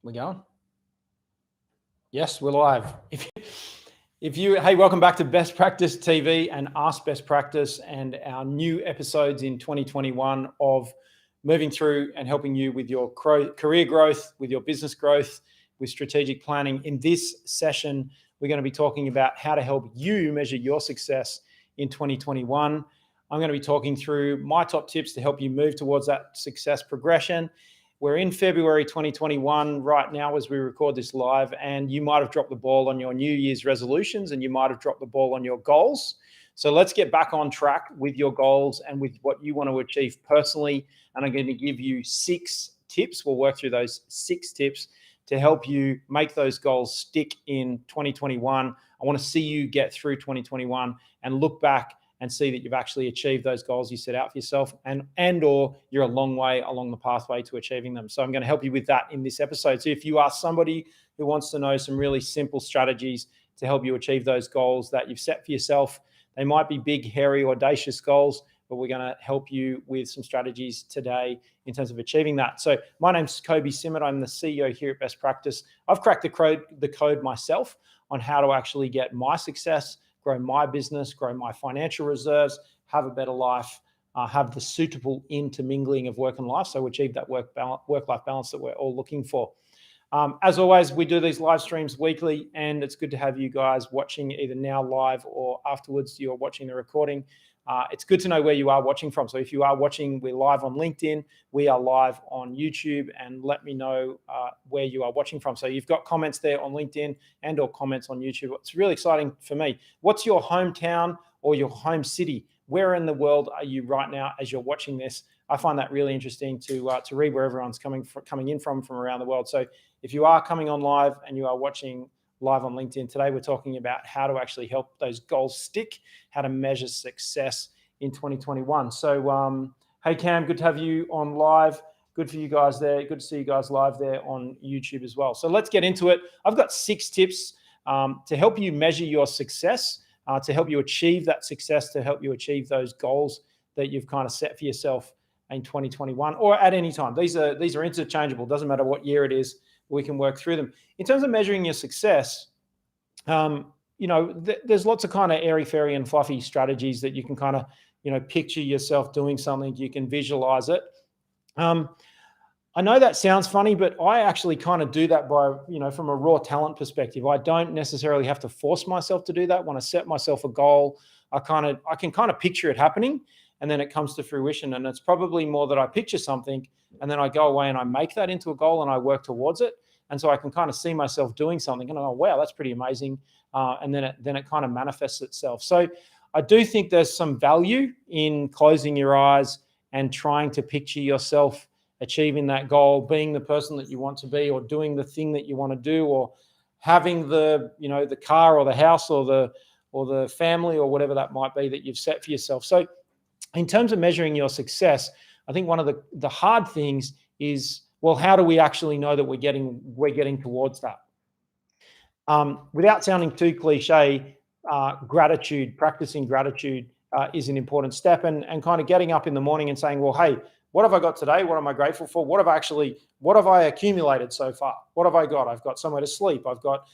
We going? Yes, we're live. Hey, welcome back to Best Practice TV and Ask Best Practice and our new episodes in 2021 of moving through and helping you with your career growth, with your business growth, with strategic planning. In this session, we're going to be talking about how to help you measure your success in 2021. I'm going to be talking through my top tips to help you move towards that success progression. We're in February 2021 right now as we record this live, and you might have dropped the ball on your New Year's resolutions and you might have dropped the ball on your goals. So let's get back on track with your goals and with what you want to achieve personally. And I'm going to give you 6 tips. We'll work through those 6 tips to help you make those goals stick in 2021. I want to see you get through 2021 and look back and see that you've actually achieved those goals you set out for yourself and or you're a long way along the pathway to achieving them. So I'm going to help you with that in this episode. So if you are somebody who wants to know some really simple strategies to help you achieve those goals that you've set for yourself, they might be big, hairy, audacious goals, but we're going to help you with some strategies today in terms of achieving that. So my name's Kobi Simmat. I'm the CEO here at Best Practice. I've cracked the code myself on how to actually get my success, grow my business, grow my financial reserves, have a better life, have the suitable intermingling of work and life, so achieve that work-life balance that we're all looking for. As always, we do these live streams weekly, and it's good to have you guys watching either now live or afterwards you're watching the recording. It's good to know where you are watching from. So if you are watching, we're live on LinkedIn, we are live on YouTube, and let me know where you are watching from. So you've got comments there on LinkedIn and or comments on YouTube. It's really exciting for me. What's your hometown or your home city? Where in the world are you right now as you're watching this? I find that really interesting to read where everyone's coming in from around the world. So if you are coming on live and you are watching live on LinkedIn, today we're talking about how to actually help those goals stick, how to measure success in 2021. So, hey Cam, good to have you on live. Good for you guys there. Good to see you guys live there on YouTube as well. So let's get into it. I've got 6 tips to help you measure your success, to help you achieve that success, to help you achieve those goals that you've kind of set for yourself in 2021 or at any time. These are interchangeable. Doesn't matter what year it is. We can work through them. In terms of measuring your success, there's lots of kind of airy-fairy and fluffy strategies that you can kind of, picture yourself doing something. You can visualize it. I know that sounds funny, but I actually kind of do that by, from a raw talent perspective. I don't necessarily have to force myself to do that. When I set myself a goal, I can kind of picture it happening, and then it comes to fruition. And it's probably more that I picture something and then I go away and I make that into a goal and I work towards it. And so I can kind of see myself doing something and I go, wow, that's pretty amazing. And then it kind of manifests itself. So I do think there's some value in closing your eyes and trying to picture yourself achieving that goal, being the person that you want to be, or doing the thing that you want to do, or having the car or the house or the family or whatever that might be that you've set for yourself. So in terms of measuring your success, I think one of the hard things is, well, how do we actually know that we're getting towards that? Without sounding too cliche, practicing gratitude is an important step, and kind of getting up in the morning and saying, well, hey, what have I got today? What am I grateful for? What have I accumulated so far? What have I got? I've got somewhere to sleep. I've got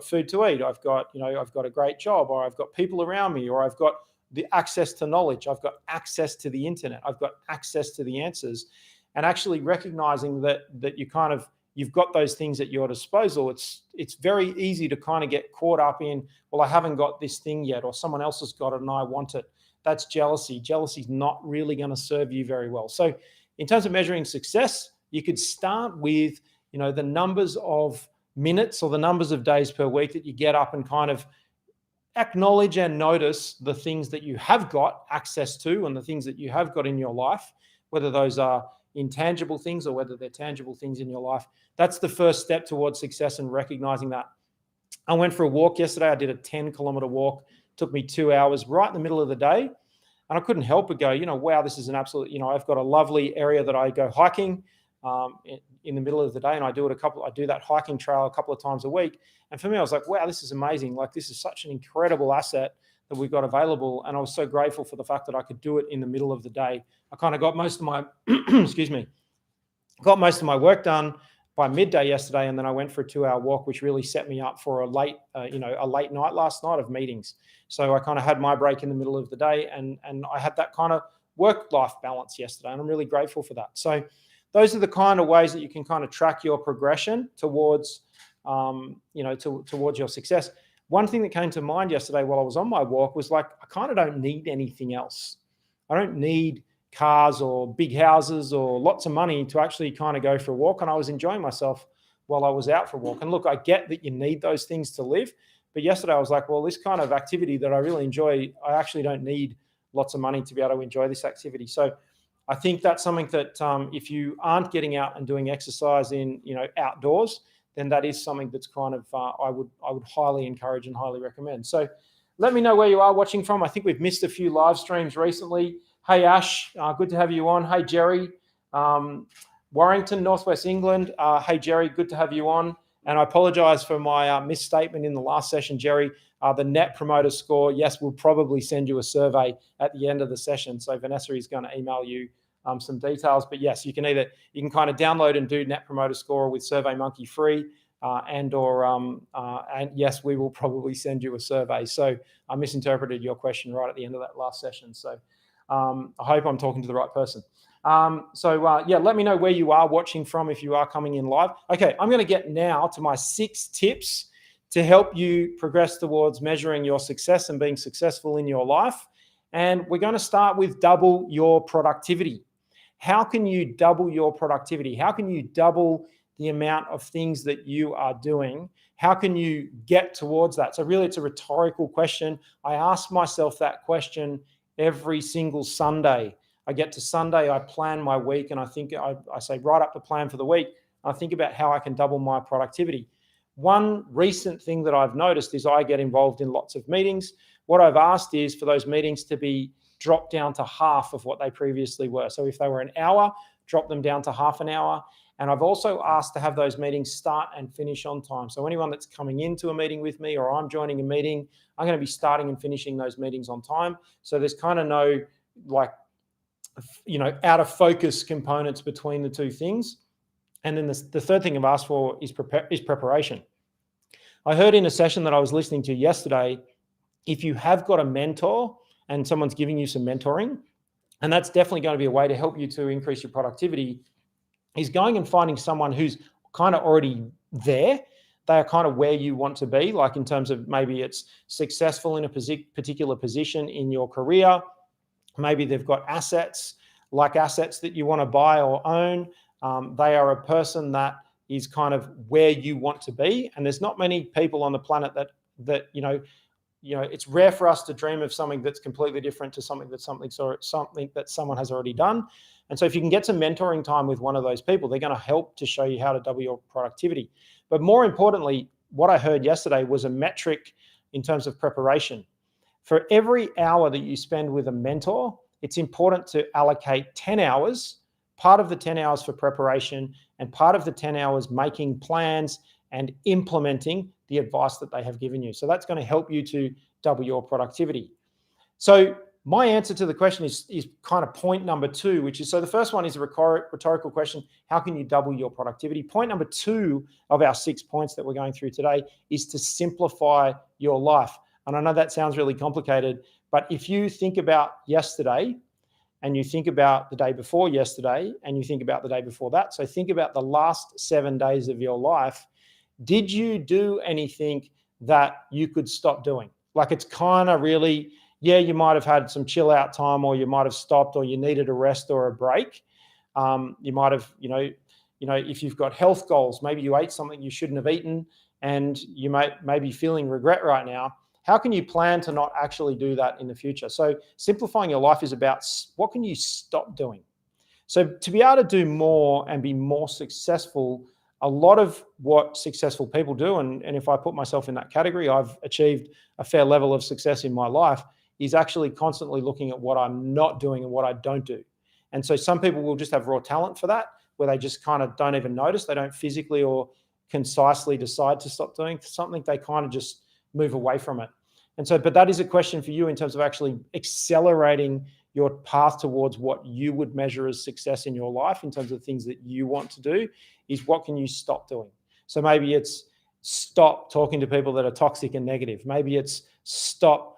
food to eat. I've got a great job, or I've got people around me, or I've got the access to knowledge. I've got access to the internet. I've got access to the answers. And actually recognizing that you've got those things at your disposal. It's very easy to kind of get caught up in, well, I haven't got this thing yet, or someone else has got it and I want it. That's jealousy. Jealousy is not really going to serve you very well. So in terms of measuring success, you could start with, the numbers of minutes or the numbers of days per week that you get up and kind of acknowledge and notice the things that you have got access to and the things that you have got in your life, whether those are intangible things or whether they're tangible things in your life. That's the first step towards success, and recognizing that. I went for a walk yesterday. I did a 10-kilometer walk. It took me 2 hours right in the middle of the day. And I couldn't help but go, wow, this is an absolute, I've got a lovely area that I go hiking in the middle of the day, and I do that hiking trail a couple of times a week. And for me, I was like, wow, this is amazing. Like, this is such an incredible asset that we've got available. And I was so grateful for the fact that I could do it in the middle of the day. I kind of got most of my, got most of my work done, by midday yesterday, and then I went for a 2-hour walk, which really set me up for a late night last night of meetings. So I kind of had my break in the middle of the day, and I had that kind of work-life balance yesterday, and I'm really grateful for that. So those are the kind of ways that you can kind of track your progression towards, towards your success. One thing that came to mind yesterday while I was on my walk was like, I kind of don't need anything else. I don't need cars or big houses or lots of money to actually kind of go for a walk. And I was enjoying myself while I was out for a walk. And look, I get that you need those things to live. But yesterday I was like, well, this kind of activity that I really enjoy, I actually don't need lots of money to be able to enjoy this activity. So I think that's something that if you aren't getting out and doing exercise in, outdoors, then that is something that's kind of I would highly encourage and highly recommend. So let me know where you are watching from. I think we've missed a few live streams recently. Hey, Ash, good to have you on. Hey, Jerry, Warrington, Northwest England. Hey, Jerry, good to have you on. And I apologize for my misstatement in the last session, Jerry. The net promoter score, yes, we'll probably send you a survey at the end of the session. So Vanessa is going to email you some details. But yes, you can kind of download and do Net Promoter Score with SurveyMonkey free, and yes, we will probably send you a survey. So I misinterpreted your question right at the end of that last session. So I hope I'm talking to the right person. Let me know where you are watching from if you are coming in live. Okay, I'm going to get now to my 6 tips to help you progress towards measuring your success and being successful in your life. And we're going to start with double your productivity. How can you double your productivity? How can you double the amount of things that you are doing? How can you get towards that? So really, it's a rhetorical question. I ask myself that question every single Sunday. I get to Sunday, I plan my week, and I say, write up the plan for the week. I think about how I can double my productivity. One recent thing that I've noticed is I get involved in lots of meetings. What I've asked is for those meetings to be dropped down to half of what they previously were. So if they were an hour, drop them down to half an hour. And I've also asked to have those meetings start and finish on time. So anyone that's coming into a meeting with me or I'm joining a meeting, I'm going to be starting and finishing those meetings on time. So there's kind of no out of focus components between the two things. And then the third thing I've asked for is preparation. I heard in a session that I was listening to yesterday, if you have got a mentor and someone's giving you some mentoring, and that's definitely going to be a way to help you to increase your productivity, is going and finding someone who's kind of already there. They are kind of where you want to be, like in terms of maybe it's successful in a particular position in your career. Maybe they've got assets that you want to buy or own. They are a person that is kind of where you want to be. And there's not many people on the planet that it's rare for us to dream of something that's completely different to something that someone has already done. And so if you can get some mentoring time with one of those people, they're going to help to show you how to double your productivity. But more importantly, what I heard yesterday was a metric in terms of preparation. For every hour that you spend with a mentor, it's important to allocate 10 hours, part of the 10 hours for preparation and part of the 10 hours making plans and implementing the advice that they have given you. So that's going to help you to double your productivity. So my answer to the question is kind of point number 2, which is, so the first one is a rhetorical question. How can you double your productivity? Point number 2 of our 6 points that we're going through today is to simplify your life. And I know that sounds really complicated, but if you think about yesterday and you think about the day before yesterday and you think about the day before that, so think about the last 7 days of your life. Did you do anything that you could stop doing? Like, it's kind of really, yeah, you might have had some chill out time, or you might have stopped, or you needed a rest or a break. You might have, if you've got health goals, maybe you ate something you shouldn't have eaten and you may be feeling regret right now. How can you plan to not actually do that in the future? So simplifying your life is about what can you stop doing? So to be able to do more and be more successful, a lot of what successful people do, and if I put myself in that category, I've achieved a fair level of success in my life, is actually constantly looking at what I'm not doing and what I don't do. And so some people will just have raw talent for that, where they just kind of don't even notice. They don't physically or concisely decide to stop doing something. They kind of just move away from it. And so, but that is a question for you in terms of actually accelerating your path towards what you would measure as success in your life in terms of things that you want to do is what can you stop doing? So maybe it's stop talking to people that are toxic and negative. Maybe it's stop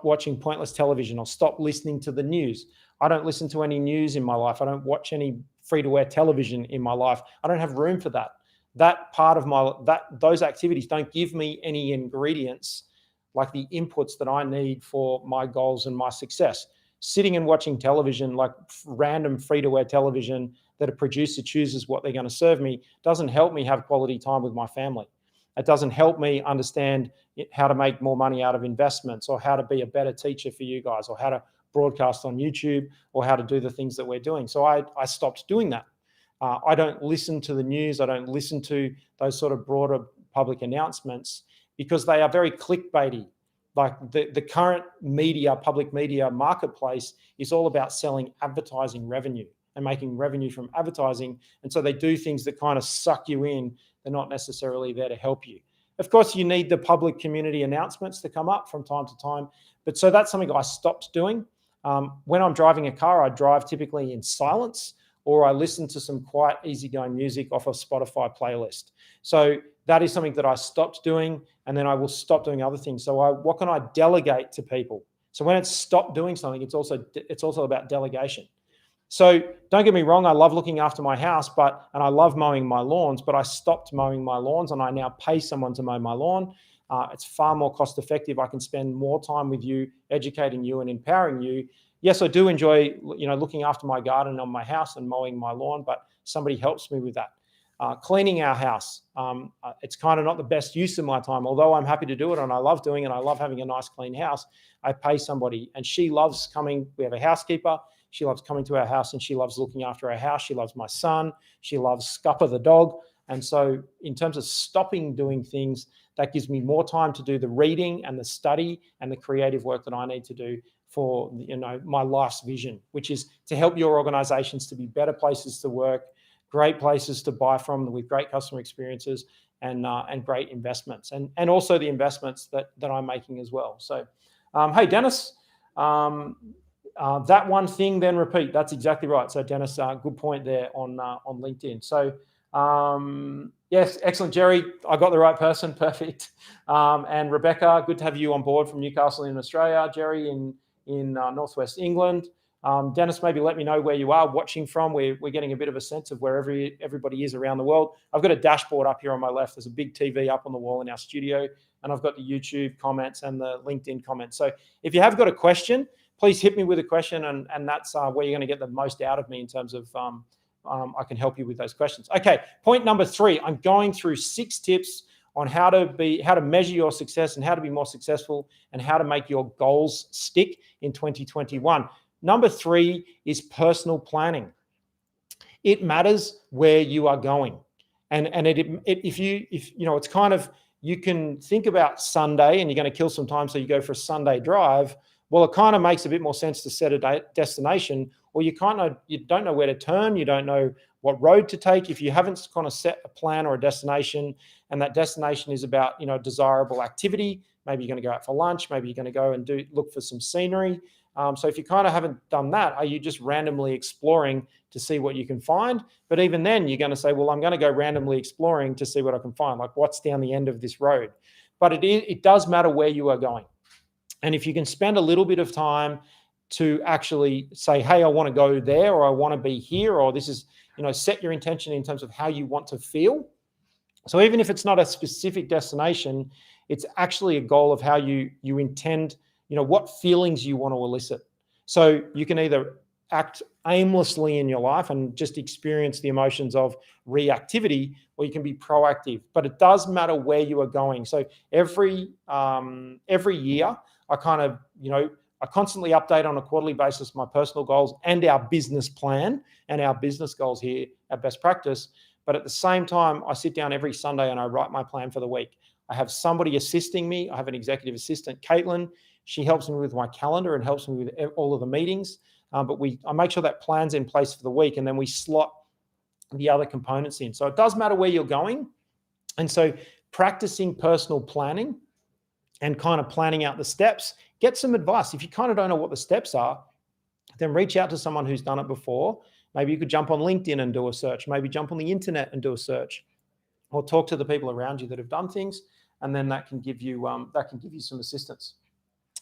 watching pointless television or stop listening to the news. I don't listen to any news in my life. I don't watch any free-to-air television in my life. I don't have room for that. Those activities don't give me any ingredients like the inputs that I need for my goals and my success. Sitting and watching television, like random free-to-air television that a producer chooses what they're going to serve me, doesn't help me have quality time with my family. It doesn't help me understand how to make more money out of investments or how to be a better teacher for you guys or how to broadcast on YouTube or how to do the things that we're doing. So I stopped doing that. I don't listen to the news. I don't listen to those sort of broader public announcements because they are very clickbaity. Like the current public media marketplace is all about selling advertising revenue and making revenue from advertising. And so they do things that kind of suck you in. They're not necessarily there to help you. Of course, you need the public community announcements to come up from time to time. But so that's something I stopped doing. When I'm driving a car, I drive typically in silence, or I listen to some quiet, easygoing music off a Spotify playlist. So that is something that I stopped doing, and then I will stop doing other things. So what can I delegate to people? So when it's stop doing something, it's also about delegation. So don't get me wrong, I love looking after my house, and I love mowing my lawns, but I stopped mowing my lawns and I now pay someone to mow my lawn. It's far more cost effective. I can spend more time with you, educating you and empowering you. Yes, I do enjoy, looking after my garden on my house and mowing my lawn, but somebody helps me with that. Cleaning our house. It's kind of not the best use of my time, although I'm happy to do it and I love doing it. And I love having a nice clean house. I pay somebody and she loves coming. We have a housekeeper. She loves coming to our house and she loves looking after our house. She loves my son. She loves Scupper the dog. And so in terms of stopping doing things, that gives me more time to do the reading and the study and the creative work that I need to do for my life's vision, which is to help your organizations to be better places to work, great places to buy from with great customer experiences and great investments and also the investments that I'm making as well. So, hey, Dennis, that one thing, then repeat. That's exactly right. So Dennis, good point there on LinkedIn. So yes, excellent, Jerry. I got the right person. Perfect. And Rebecca, good to have you on board from Newcastle in Australia. Jerry in Northwest England. Dennis, maybe let me know where you are watching from. We're getting a bit of a sense of where everybody is around the world. I've got a dashboard up here on my left. There's a big TV up on the wall in our studio, and I've got the YouTube comments and the LinkedIn comments. So if you have got a question, please hit me with a question, and that's where you're going to get the most out of me in terms of I can help you with those questions. Okay, point number 3. I'm going through 6 tips on how to measure your success and how to be more successful and how to make your goals stick in 2021. Number 3 is personal planning. It matters where you are going, and it's kind of, you can think about Sunday and you're going to kill some time, so you go for a Sunday drive. Well, it kind of makes a bit more sense to set a destination, or you don't know where to turn, you don't know what road to take if you haven't kind of set a plan or a destination, and that destination is about desirable activity. Maybe you're going to go out for lunch, maybe you're going to go and look for some scenery. So if you kind of haven't done that, are you just randomly exploring to see what you can find? But even then, you're going to say, well, I'm going to go randomly exploring to see what I can find, like what's down the end of this road. But it does matter where you are going. And if you can spend a little bit of time to actually say, hey, I want to go there, or I want to be here, or this is, set your intention in terms of how you want to feel. So even if it's not a specific destination, it's actually a goal of how you intend, what feelings you want to elicit. So you can either act aimlessly in your life and just experience the emotions of reactivity, or you can be proactive. But it does matter where you are going. So every year, I kind of, I constantly update on a quarterly basis my personal goals and our business plan and our business goals here at Best Practice. But at the same time, I sit down every Sunday and I write my plan for the week. I have somebody assisting me. I have an executive assistant, Caitlin. She helps me with my calendar and helps me with all of the meetings. But I make sure that plan's in place for the week, and then we slot the other components in. So it does matter where you're going. And so practicing personal planning and kind of planning out the steps, get some advice. If you kind of don't know what the steps are, then reach out to someone who's done it before. Maybe you could jump on LinkedIn and do a search, maybe jump on the internet and do a search, or talk to the people around you that have done things, and then that can give you some assistance.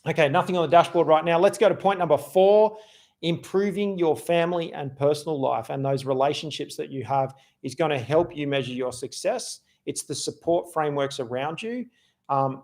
Okay, nothing on the dashboard right now. Let's go to point number 4. Improving your family and personal life and those relationships that you have is going to help you measure your success. It's the support frameworks around you.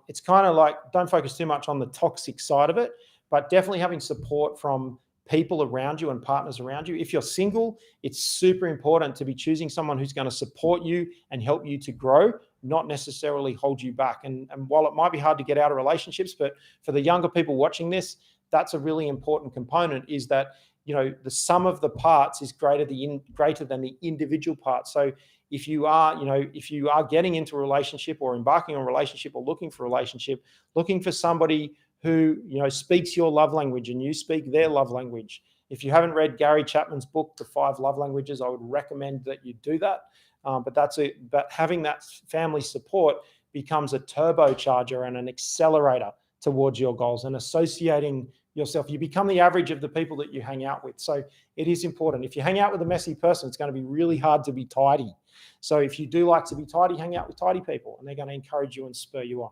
It's kind of like, don't focus too much on the toxic side of it, but definitely having support from people around you and partners around you. If you're single, it's super important to be choosing someone who's going to support you and help you to grow, not necessarily hold you back. And while it might be hard to get out of relationships, but for the younger people watching this, that's a really important component, is that, the sum of the parts is greater than the individual parts. So if you are getting into a relationship or embarking on a relationship or looking for a relationship, looking for somebody who, speaks your love language and you speak their love language. If you haven't read Gary Chapman's book, The 5 Love Languages, I would recommend that you do that. But having that family support becomes a turbocharger and an accelerator towards your goals, and associating yourself. You become the average of the people that you hang out with. So it is important. If you hang out with a messy person, it's going to be really hard to be tidy. So if you do like to be tidy, hang out with tidy people, and they're going to encourage you and spur you on.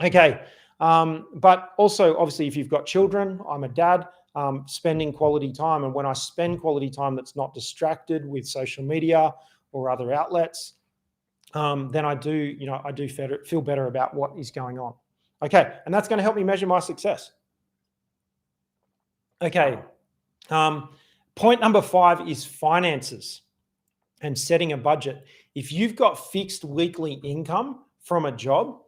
Okay. But also, obviously, if you've got children, I'm a dad, spending quality time. And when I spend quality time that's not distracted with social media or other outlets, then I do feel better about what is going on. Okay. And that's going to help me measure my success. Okay. Point number 5 is finances and setting a budget. If you've got fixed weekly income from a job,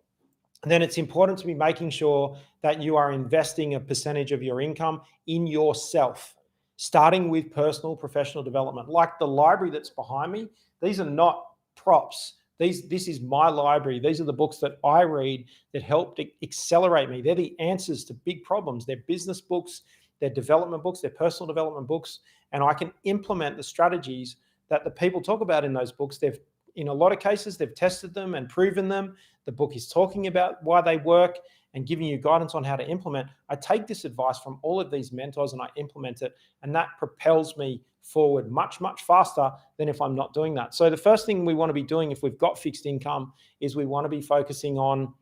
then it's important to be making sure that you are investing a percentage of your income in yourself, starting with personal professional development. Like the library that's behind me, these are not props. This is my library. These are the books that I read that help to accelerate me. They're the answers to big problems. They're business books, they're development books, they're personal development books, and I can implement the strategies that the people talk about in those books. In a lot of cases, they've tested them and proven them. The book is talking about why they work and giving you guidance on how to implement. I take this advice from all of these mentors and I implement it, and that propels me forward much, much faster than if I'm not doing that. So the first thing we want to be doing if we've got fixed income is we want to be focusing on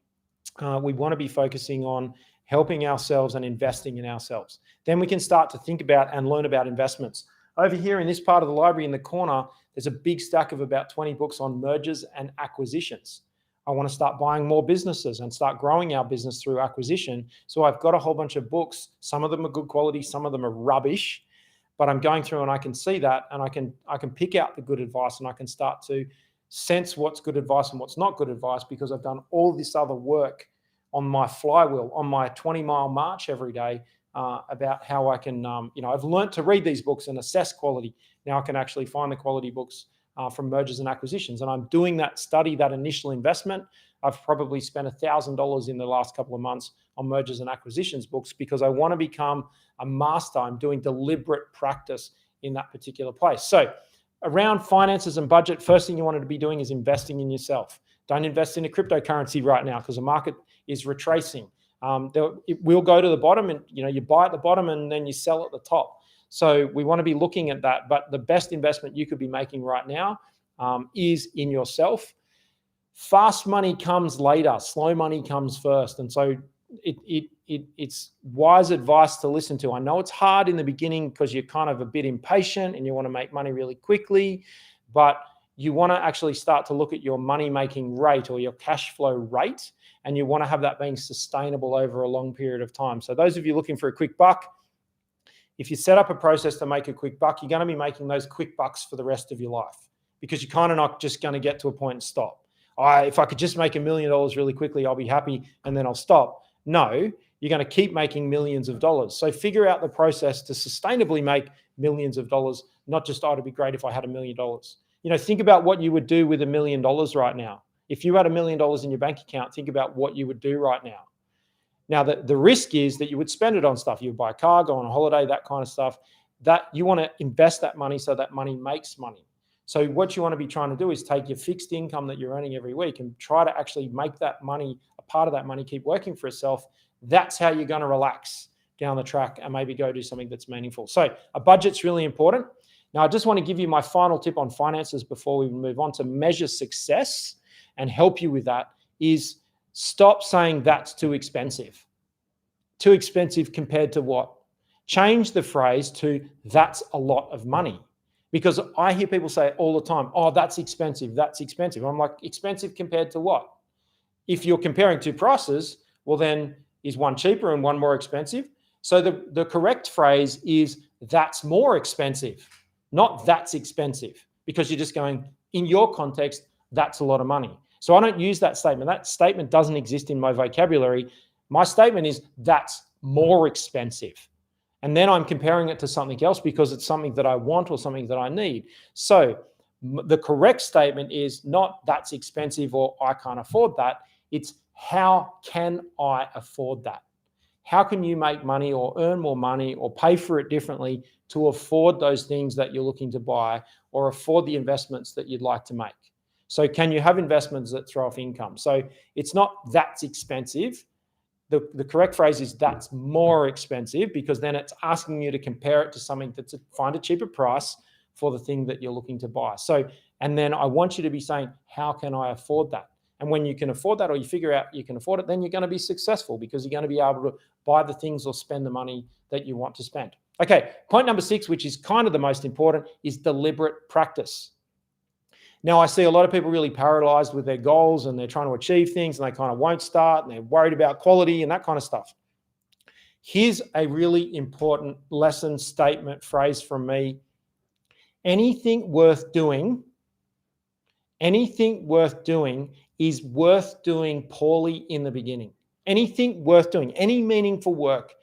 helping ourselves and investing in ourselves. Then we can start to think about and learn about investments. Over here in this part of the library in the corner, there's a big stack of about 20 books on mergers and acquisitions. I want to start buying more businesses and start growing our business through acquisition. So I've got a whole bunch of books. Some of them are good quality, some of them are rubbish, but I'm going through and I can see that, and I can pick out the good advice, and I can start to sense what's good advice and what's not good advice, because I've done all this other work on my flywheel, on my 20-mile march every day, about how I can, I've learned to read these books and assess quality. Now I can actually find the quality books from mergers and acquisitions. And I'm doing that study, that initial investment. I've probably spent $1,000 in the last couple of months on mergers and acquisitions books, because I want to become a master. I'm doing deliberate practice in that particular place. So around finances and budget, first thing you want to be doing is investing in yourself. Don't invest in a cryptocurrency right now, because the market is retracing. It will go to the bottom, and you buy at the bottom and then you sell at the top. So we want to be looking at that. But the best investment you could be making right now is in yourself. Fast money comes later. Slow money comes first. And so it's wise advice to listen to. I know it's hard in the beginning because you're kind of a bit impatient and you want to make money really quickly, but you want to actually start to look at your money-making rate or your cash flow rate, and you want to have that being sustainable over a long period of time. So those of you looking for a quick buck, if you set up a process to make a quick buck, you're going to be making those quick bucks for the rest of your life, because you're kind of not just going to get to a point and stop. If I could just make $1 million really quickly, I'll be happy and then I'll stop. No, you're going to keep making millions of dollars. So figure out the process to sustainably make millions of dollars, not just, it'd be great if I had $1 million. Think about what you would do with $1 million right now. If you had $1 million in your bank account, think about what you would do right now. Now, the risk is that you would spend it on stuff. You would buy a car, go on a holiday, that kind of stuff. That you want to invest that money so that money makes money. So what you want to be trying to do is take your fixed income that you're earning every week and try to actually make that money, a part of that money, keep working for itself. That's how you're going to relax down the track and maybe go do something that's meaningful. So a budget's really important. Now, I just want to give you my final tip on finances before we move on to measure success and help you with that is stop saying that's too expensive. Too expensive compared to what? Change the phrase to that's a lot of money. Because I hear people say all the time, oh, that's expensive, that's expensive. I'm like, expensive compared to what? If you're comparing two prices, well then is one cheaper and one more expensive? So the correct phrase is that's more expensive, not that's expensive, because you're just going, in your context, that's a lot of money. So I don't use that statement. That statement doesn't exist in my vocabulary. My statement is that's more expensive. And then I'm comparing it to something else because it's something that I want or something that I need. So the correct statement is not that's expensive or I can't afford that. It's how can I afford that? How can you make money or earn more money or pay for it differently to afford those things that you're looking to buy or afford the investments that you'd like to make? So can you have investments that throw off income? So it's not that's expensive. The correct phrase is that's more expensive, because then it's asking you to compare it to something that's find a cheaper price for the thing that you're looking to buy. So, and then I want you to be saying, how can I afford that? And when you can afford that, or you figure out you can afford it, then you're going to be successful because you're going to be able to buy the things or spend the money that you want to spend. Okay, point number 6, which is kind of the most important, is deliberate practice. Now, I see a lot of people really paralyzed with their goals and they're trying to achieve things and they kind of won't start and they're worried about quality and that kind of stuff. Here's a really important lesson, statement, phrase from me. Anything worth doing is worth doing poorly in the beginning. Anything worth doing, any meaningful work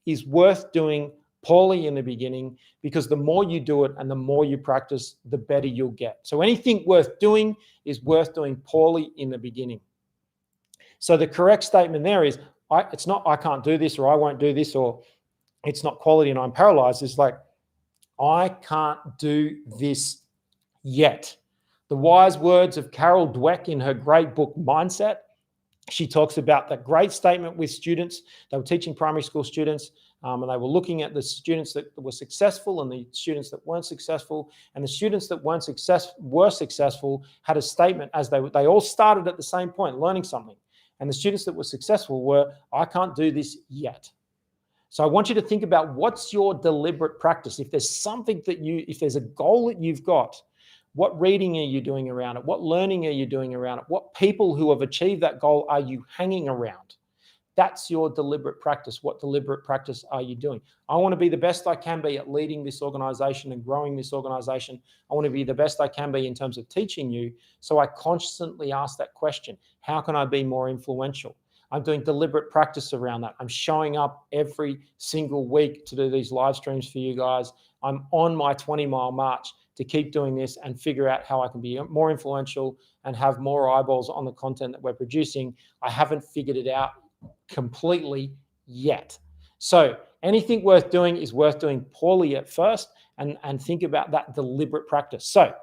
is worth doing poorly in the beginning, because the more you do it and the more you practice, the better you'll get. So anything worth doing is worth doing poorly in the beginning. So the correct statement there is, it's not I can't do this or I won't do this or it's not quality and I'm paralyzed. It's like, I can't do this yet. The wise words of Carol Dweck in her great book, Mindset, she talks about that great statement with students. They were teaching primary school students, and they were looking at the students that were successful and the students that weren't successful. And the students that were successful had a statement, as they all started at the same point, learning something. And the students that were successful were, I can't do this yet. So I want you to think about what's your deliberate practice. If there's something if there's a goal that you've got, what reading are you doing around it? What learning are you doing around it? What people who have achieved that goal are you hanging around? That's your deliberate practice. What deliberate practice are you doing? I want to be the best I can be at leading this organization and growing this organization. I want to be the best I can be in terms of teaching you. So I constantly ask that question. How can I be more influential? I'm doing deliberate practice around that. I'm showing up every single week to do these live streams for you guys. I'm on my 20-mile march to keep doing this and figure out how I can be more influential and have more eyeballs on the content that we're producing. I haven't figured it out completely yet. So anything worth doing is worth doing poorly at first, and think about that deliberate practice. So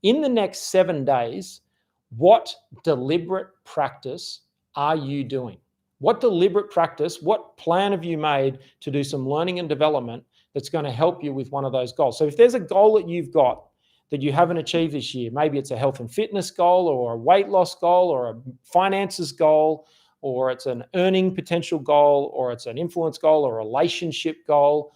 in the next 7 days, what deliberate practice are you doing? What deliberate practice, what plan have you made to do some learning and development that's going to help you with one of those goals? So if there's a goal that you've got that you haven't achieved this year, maybe it's a health and fitness goal or a weight loss goal or a finances goal, or it's an earning potential goal, or it's an influence goal or a relationship goal.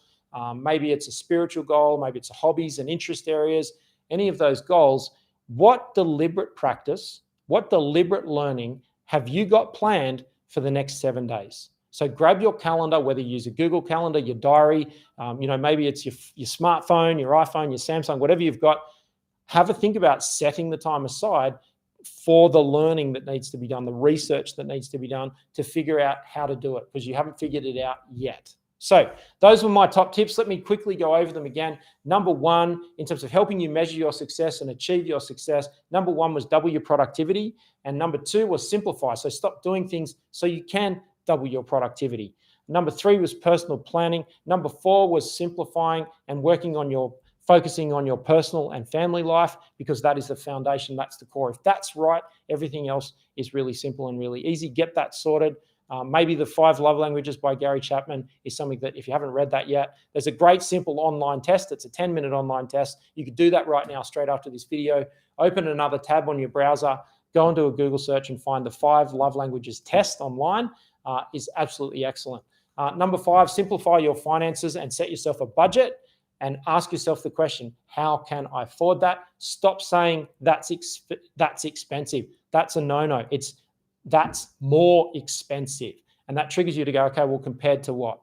Maybe it's a spiritual goal, maybe it's hobbies and interest areas, any of those goals. What deliberate practice, what deliberate learning have you got planned for the next 7 days? So grab your calendar, whether you use a Google Calendar, your diary, maybe it's your smartphone, your iPhone, your Samsung, whatever you've got. Have a think about setting the time aside for the learning that needs to be done, the research that needs to be done to figure out how to do it, because you haven't figured it out yet. So those were my top tips. Let me quickly go over them again. Number 1, in terms of helping you measure your success and achieve your success, number 1 was double your productivity. And number 2 was simplify. So stop doing things so you can double your productivity. Number 3 was personal planning. Number 4 was simplifying and working on your focusing on your personal and family life, because that is the foundation, that's the core. If that's right, everything else is really simple and really easy. Get that sorted. Maybe the 5 Love Languages by Gary Chapman is something that, if you haven't read that yet, there's a great simple online test. It's a 10-minute online test. You could do that right now, straight after this video. Open another tab on your browser, go into a Google search and find the 5 Love Languages test online. Is absolutely excellent. Number 5, simplify your finances and set yourself a budget and ask yourself the question, how can I afford that? Stop saying that's expensive. That's a no-no. That's more expensive. And that triggers you to go, okay, well, compared to what?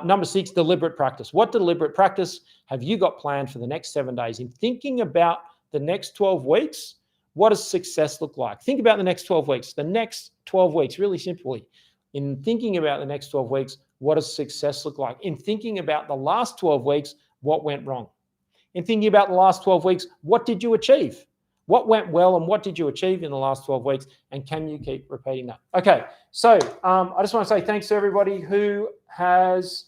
Number 6, deliberate practice. What deliberate practice have you got planned for the next 7 days? In thinking about the next 12 weeks, what does success look like? Think about the next 12 weeks. The next 12 weeks, really simply. In thinking about the next 12 weeks, what does success look like? In thinking about the last 12 weeks, what went wrong? In thinking about the last 12 weeks, what did you achieve? What went well and what did you achieve in the last 12 weeks? And can you keep repeating that? Okay, so I just want to say thanks to everybody who has,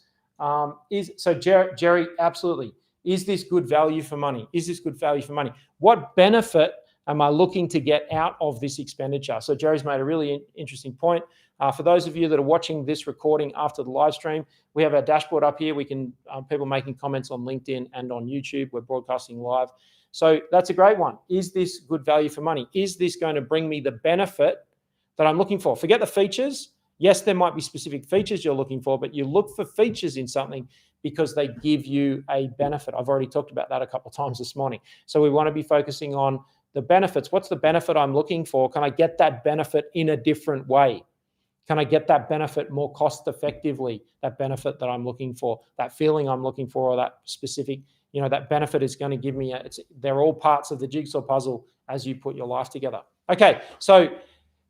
Jerry, absolutely. Is this good value for money? Is this good value for money? What benefit am I looking to get out of this expenditure? So Jerry's made a really interesting point. For those of you that are watching this recording after the live stream, we have our dashboard up here. We can, people making comments on LinkedIn and on YouTube. We're broadcasting live. So that's a great one. Is this good value for money? Is this going to bring me the benefit that I'm looking for? Forget the features. Yes, there might be specific features you're looking for, but you look for features in something because they give you a benefit. I've already talked about that a couple of times this morning. So we want to be focusing on the benefits. What's the benefit I'm looking for? Can I get that benefit in a different way? Can I get that benefit more cost effectively? That benefit that I'm looking for, that feeling I'm looking for, or that specific, that benefit is going to give me, they're all parts of the jigsaw puzzle as you put your life together. Okay, so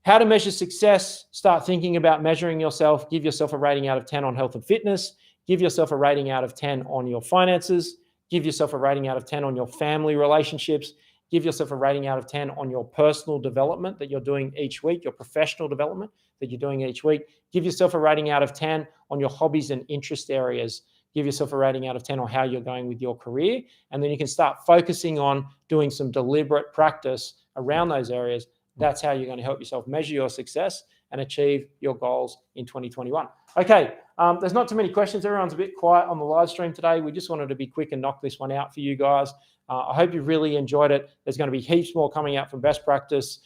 how to measure success. Start thinking about measuring yourself. Give yourself a rating out of 10 on health and fitness. Give yourself a rating out of 10 on your finances. Give yourself a rating out of 10 on your family relationships. Give yourself a rating out of 10 on your personal development that you're doing each week, your professional development that you're doing each week. Give yourself a rating out of 10 on your hobbies and interest areas. Give yourself a rating out of 10 on how you're going with your career. And then you can start focusing on doing some deliberate practice around those areas. That's how you're going to help yourself measure your success and achieve your goals in 2021. Okay, there's not too many questions. Everyone's a bit quiet on the live stream today. We just wanted to be quick and knock this one out for you guys. I hope you really enjoyed it. There's going to be heaps more coming out from Best Practice.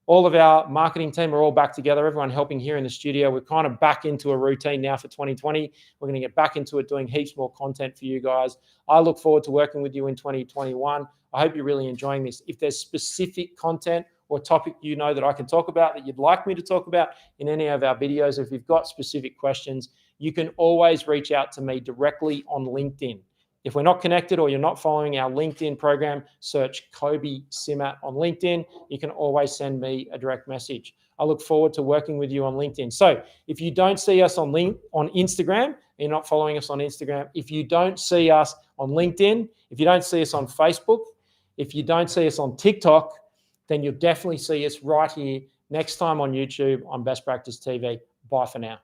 All of our marketing team are all back together, everyone helping here in the studio. We're kind of back into a routine now for 2020. We're going to get back into it, doing heaps more content for you guys. I look forward to working with you in 2021. I hope you're really enjoying this. If there's specific content or topic that I can talk about that you'd like me to talk about in any of our videos, if you've got specific questions, you can always reach out to me directly on LinkedIn. If we're not connected or you're not following our LinkedIn program, search Kobi Simmat on LinkedIn. You can always send me a direct message. I look forward to working with you on LinkedIn. So if you don't see us on Instagram, you're not following us on Instagram, if you don't see us on LinkedIn, if you don't see us on Facebook, if you don't see us on TikTok, then you'll definitely see us right here next time on YouTube on Best Practice TV. Bye for now.